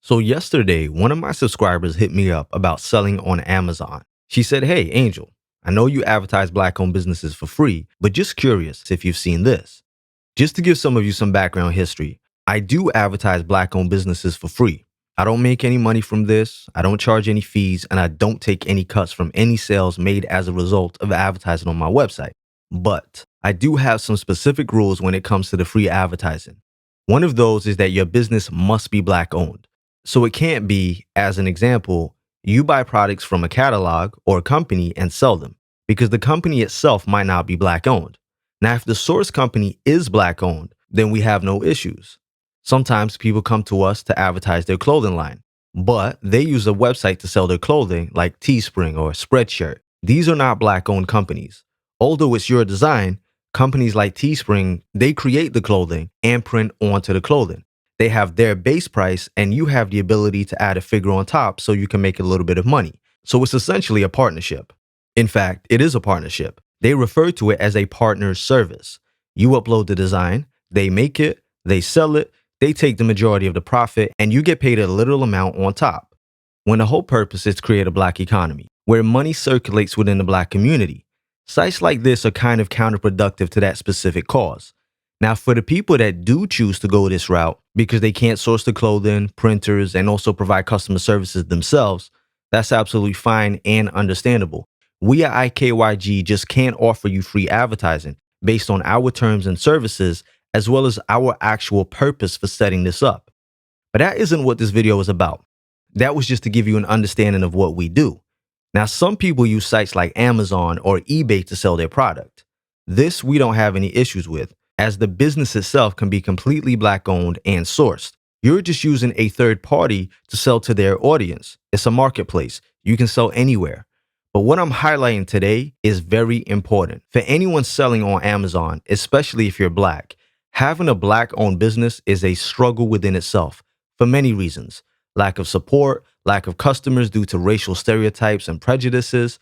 So yesterday, one of my subscribers hit me up about selling on Amazon. She said, "Hey, Angel, I know you advertise black owned businesses for free, but just curious if you've seen this." Just to give some of you some background history, I do advertise black owned businesses for free. I don't make any money from this, I don't charge any fees, and I don't take any cuts from any sales made as a result of advertising on my website. But I do have some specific rules when it comes to the free advertising. One of those is that your business must be black owned. So it can't be, as an example, you buy products from a catalog or a company and sell them because the company itself might not be black owned. Now, if the source company is black owned, then we have no issues. Sometimes people come to us to advertise their clothing line, but they use a website to sell their clothing like Teespring or Spreadshirt. These are not black owned companies. Although it's your design, companies like Teespring, they create the clothing and print onto the clothing. They have their base price and you have the ability to add a figure on top so you can make a little bit of money. So it's essentially a partnership. In fact, it is a partnership. They refer to it as a partner service. You upload the design, they make it, they sell it, they take the majority of the profit, and you get paid a little amount on top. When the whole purpose is to create a black economy, where money circulates within the black community. Sites like this are kind of counterproductive to that specific cause. Now, for the people that do choose to go this route because they can't source the clothing, printers, and also provide customer services themselves, that's absolutely fine and understandable. We at IKYG just can't offer you free advertising based on our terms and services, as well as our actual purpose for setting this up. But that isn't what this video is about. That was just to give you an understanding of what we do. Now, some people use sites like Amazon or eBay to sell their product. This we don't have any issues with, as the business itself can be completely black owned and sourced. You're just using a third party to sell to their audience. It's a marketplace. You can sell anywhere. But what I'm highlighting today is very important. For anyone selling on Amazon, especially if you're black, having a black owned business is a struggle within itself for many reasons. Lack of support, lack of customers due to racial stereotypes and prejudices.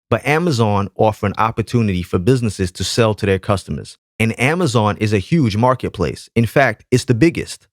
But Amazon offers an opportunity for businesses to sell to their customers. And Amazon is a huge marketplace. In fact, it's the biggest.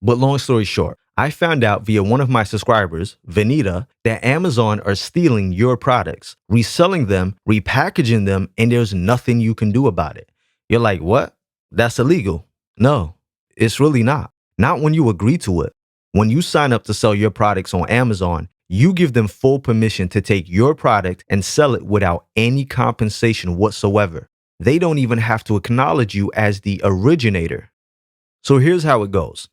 But long story short, I found out via one of my subscribers, Vanita, that Amazon are stealing your products, reselling them, repackaging them, and there's nothing you can do about it. You're like, what? That's illegal. No, it's really not. Not when you agree to it. When you sign up to sell your products on Amazon, you give them full permission to take your product and sell it without any compensation whatsoever. They don't even have to acknowledge you as the originator. So here's how it goes.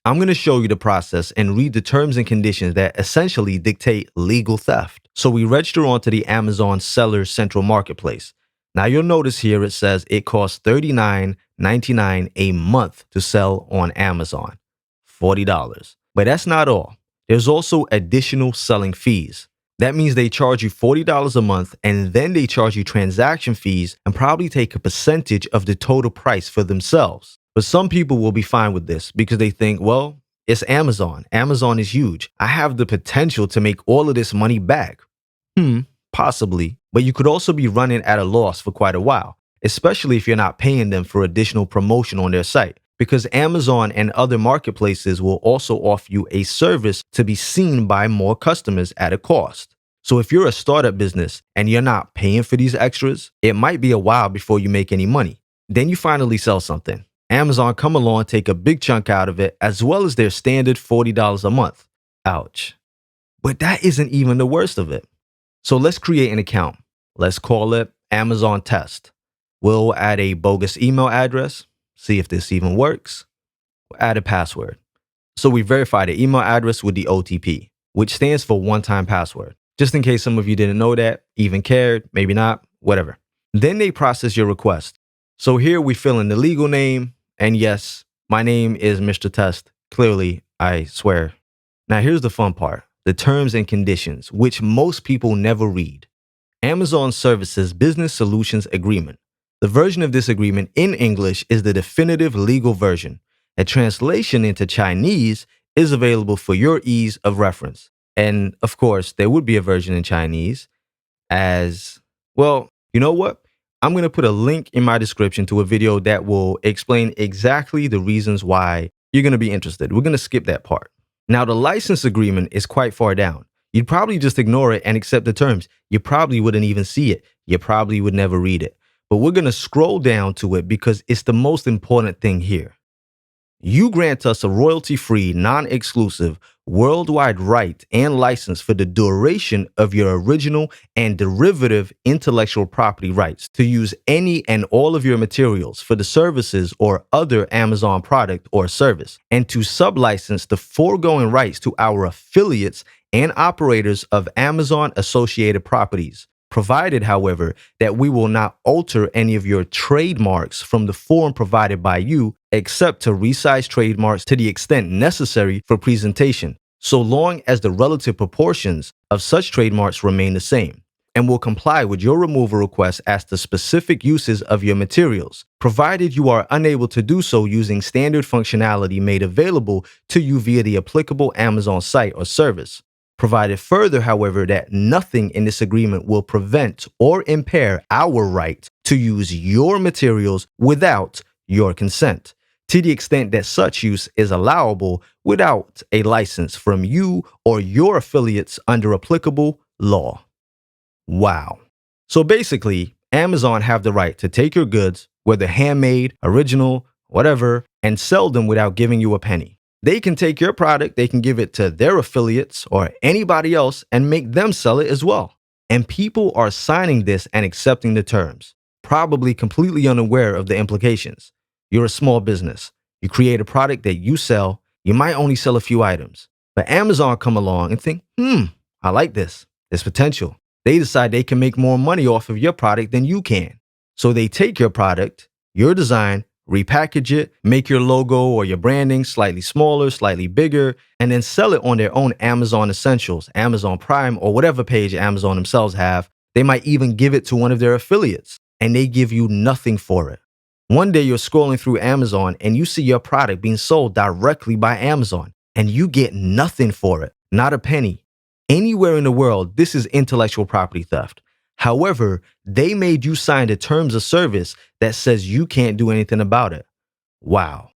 I'm going to show you the process and read the terms and conditions that essentially dictate legal theft. So we register onto the Amazon Seller Central Marketplace. Now you'll notice here it says it costs $39.99 a month to sell on Amazon. $40. But that's not all. There's also additional selling fees. That means they charge you $40 a month and then they charge you transaction fees and probably take a percentage of the total price for themselves. But some people will be fine with this because they think, well, it's Amazon. Amazon is huge. I have the potential to make all of this money back. Possibly. But you could also be running at a loss for quite a while, especially if you're not paying them for additional promotion on their site. Because Amazon and other marketplaces will also offer you a service to be seen by more customers at a cost. So if you're a startup business and you're not paying for these extras, it might be a while before you make any money. Then you finally sell something. Amazon come along, take a big chunk out of it, as well as their standard $40 a month. Ouch. But that isn't even the worst of it. So let's create an account. Let's call it Amazon Test. We'll add a bogus email address. See if this even works. We'll add a password. So we verify the email address with the OTP, which stands for one-time password. Just in case some of you didn't know that, even cared, maybe not, whatever. Then they process your request. So here we fill in the legal name. And yes, my name is Mr. Test. Clearly, I swear. Now here's the fun part. The terms and conditions, which most people never read. Amazon Services Business Solutions Agreement. The version of this agreement in English is the definitive legal version. A translation into Chinese is available for your ease of reference. And of course, there would be a version in Chinese as, well, you know what? I'm going to put a link in my description to a video that will explain exactly the reasons why you're going to be interested. We're going to skip that part. Now, the license agreement is quite far down. You'd probably just ignore it and accept the terms. You probably wouldn't even see it. You probably would never read it. But we're going to scroll down to it because it's the most important thing here. You grant us a royalty-free, non-exclusive, worldwide right and license for the duration of your original and derivative intellectual property rights to use any and all of your materials for the services or other Amazon product or service, and to sublicense the foregoing rights to our affiliates and operators of Amazon associated properties, provided, however, that we will not alter any of your trademarks from the form provided by you, except to resize trademarks to the extent necessary for presentation, so long as the relative proportions of such trademarks remain the same, and will comply with your removal request as to specific uses of your materials, provided you are unable to do so using standard functionality made available to you via the applicable Amazon site or service. Provided further, however, that nothing in this agreement will prevent or impair our right to use your materials without your consent, to the extent that such use is allowable without a license from you or your affiliates under applicable law. Wow. So basically, Amazon have the right to take your goods, whether handmade, original, whatever, and sell them without giving you a penny. They can take your product, they can give it to their affiliates or anybody else and make them sell it as well. And people are signing this and accepting the terms, probably completely unaware of the implications. You're a small business. You create a product that you sell. You might only sell a few items. But Amazon come along and think, I like this. There's potential. They decide they can make more money off of your product than you can. So they take your product, your design, repackage it, make your logo or your branding slightly smaller, slightly bigger, and then sell it on their own Amazon Essentials, Amazon Prime, or whatever page Amazon themselves have. They might even give it to one of their affiliates, and they give you nothing for it. One day you're scrolling through Amazon and you see your product being sold directly by Amazon, and you get nothing for it, not a penny. Anywhere in the world, this is intellectual property theft. However, they made you sign the terms of service that says you can't do anything about it. Wow.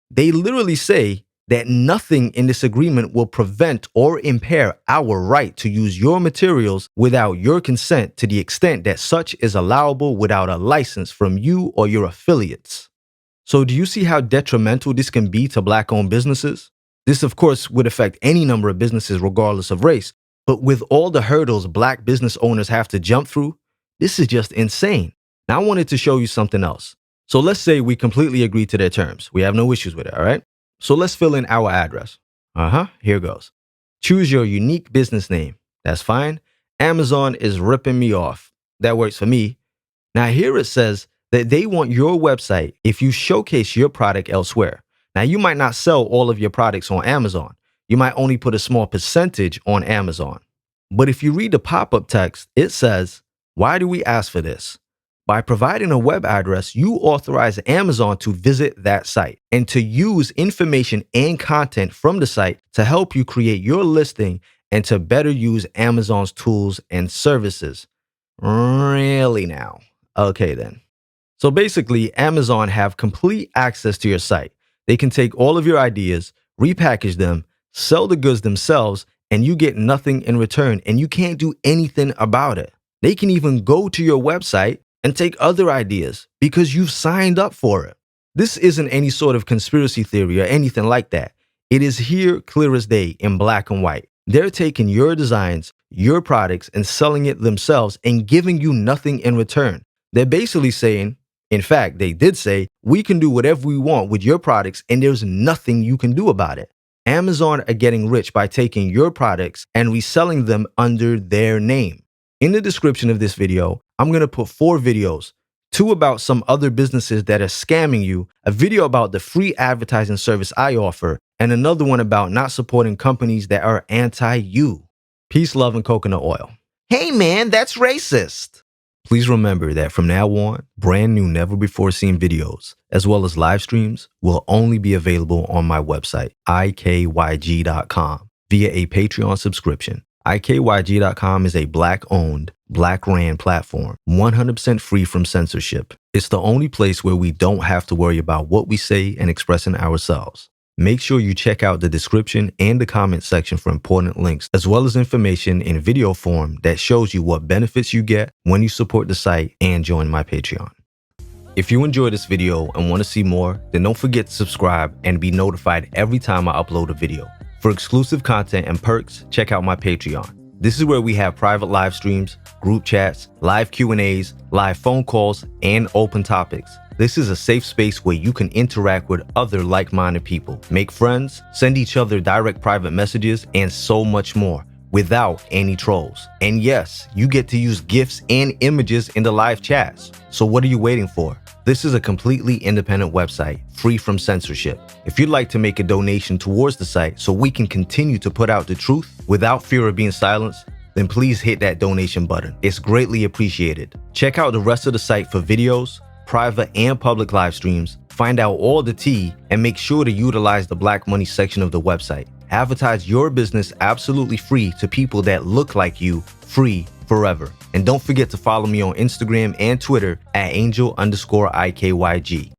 They literally say that nothing in this agreement will prevent or impair our right to use your materials without your consent, to the extent that such is allowable without a license from you or your affiliates. So do you see how detrimental this can be to Black-owned businesses? This, of course, would affect any number of businesses regardless of race. But with all the hurdles Black business owners have to jump through, this is just insane. Now, I wanted to show you something else. So let's say we completely agree to their terms. We have no issues with it, all right? So let's fill in our address. Here goes. Choose your unique business name. That's fine. Amazon is ripping me off. That works for me. Now, here it says that they want your website if you showcase your product elsewhere. Now, you might not sell all of your products on Amazon. You might only put a small percentage on Amazon. But if you read the pop-up text, it says, why do we ask for this? By providing a web address, you authorize Amazon to visit that site and to use information and content from the site to help you create your listing and to better use Amazon's tools and services. Really now? Okay then. So basically, Amazon have complete access to your site. They can take all of your ideas, repackage them, sell the goods themselves, and you get nothing in return, and you can't do anything about it. They can even go to your website and take other ideas because you've signed up for it. This isn't any sort of conspiracy theory or anything like that. It is here clear as day in black and white. They're taking your designs, your products, and selling it themselves and giving you nothing in return. They're basically saying, in fact, they did say, we can do whatever we want with your products and there's nothing you can do about it. Amazon are getting rich by taking your products and reselling them under their name. In the description of this video, I'm going to put 4 videos, 2 about some other businesses that are scamming you, a video about the free advertising service I offer, and another one about not supporting companies that are anti-you. Peace, love, and coconut oil. Hey man, that's racist. Please remember that from now on, brand new, never before seen videos, as well as live streams, will only be available on my website, ikyg.com, via a Patreon subscription. ikyg.com is a Black-owned, Black-ran platform, 100% free from censorship. It's the only place where we don't have to worry about what we say and expressing ourselves. Make sure you check out the description and the comment section for important links, as well as information in video form that shows you what benefits you get when you support the site and join my Patreon. If you enjoyed this video and want to see more, then don't forget to subscribe and be notified every time I upload a video. For exclusive content and perks, check out my Patreon. This is where we have private live streams, group chats, live Q&As, live phone calls, and open topics. This is a safe space where you can interact with other like-minded people, make friends, send each other direct private messages, and so much more without any trolls. And yes, you get to use GIFs and images in the live chats. So what are you waiting for? This is a completely independent website, free from censorship. If you'd like to make a donation towards the site so we can continue to put out the truth without fear of being silenced, then please hit that donation button. It's greatly appreciated. Check out the rest of the site for videos, private and public live streams, find out all the tea, and make sure to utilize the Black Money section of the website. Advertise your business absolutely free to people that look like you, free forever. And don't forget to follow me on Instagram and Twitter at Angel_IKYG.